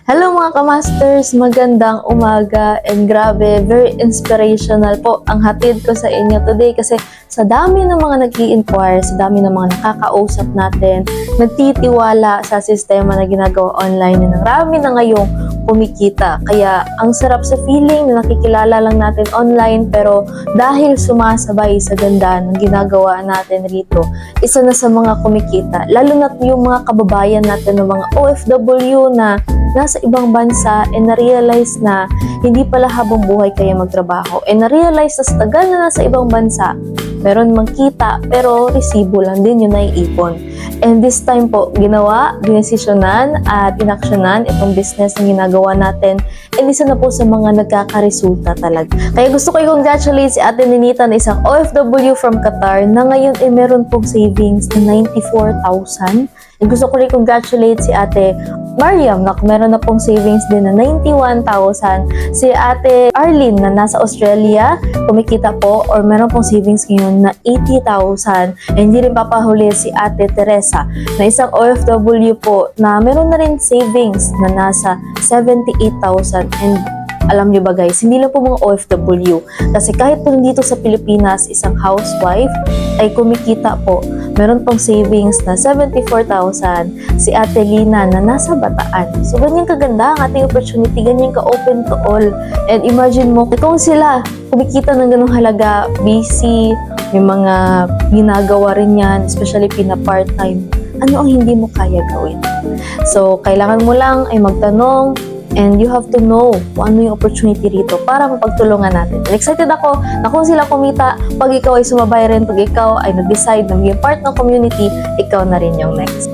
Hello mga kamasters! Magandang umaga and grabe, very inspirational po ang hatid ko sa inyo today kasi sa dami ng mga nag-i-inquire, sa dami ng mga nakakausap natin, nagtitiwala sa sistema na ginagawa online na marami na ngayong kumikita. Kaya ang sarap sa feeling na nakikilala lang natin online pero dahil sumasabay sa ganda ng ginagawa natin rito, isa na sa mga kumikita. Lalo na yung mga kababayan natin ng mga OFW na nasa ibang bansa and na-realize na hindi pala habang buhay kaya magtrabaho and na-realize na sa tagal na nasa ibang bansa meron mang kita pero resibo lang din yung naiipon. And this time po, dinesisyonan at inaksyonan itong business na ginagawa natin and isa na po sa mga nagkakaresulta talaga. Kaya gusto ko i-congratulate si Ate Ninita na isang OFW from Qatar na ngayon ay meron pong savings na 94,000. And gusto ko i-congratulate si Ate Mariam na meron na pong savings din na 91,000. Si Ate Arlene na nasa Australia, kumikita po or meron pong savings ngayon na 80,000. And hindi rin papahuli si Ate Teresa na isang OFW po na meron na rin savings na nasa 78,000. And alam niyo ba guys, hindi lang po mga OFW. Kasi kahit po dito sa Pilipinas, isang housewife ay kumikita po. Meron pong savings na 74,000 si Ate Lina na nasa Bataan. So, ganyan kaganda ang ating opportunity, ganyan ka-open to all. And imagine mo, kung sila kumikita ng ganung halaga, busy, may mga ginagawa rin yan, especially pina-part-time, ano ang hindi mo kaya gawin? So, kailangan mo lang ay magtanong, and you have to know kung ano yung opportunity rito para mapagtulungan natin. And excited ako na kung sila kumita, pag ikaw ay sumabay rin, pag ikaw ay nag-decide na maging part ng community, ikaw na rin yung next.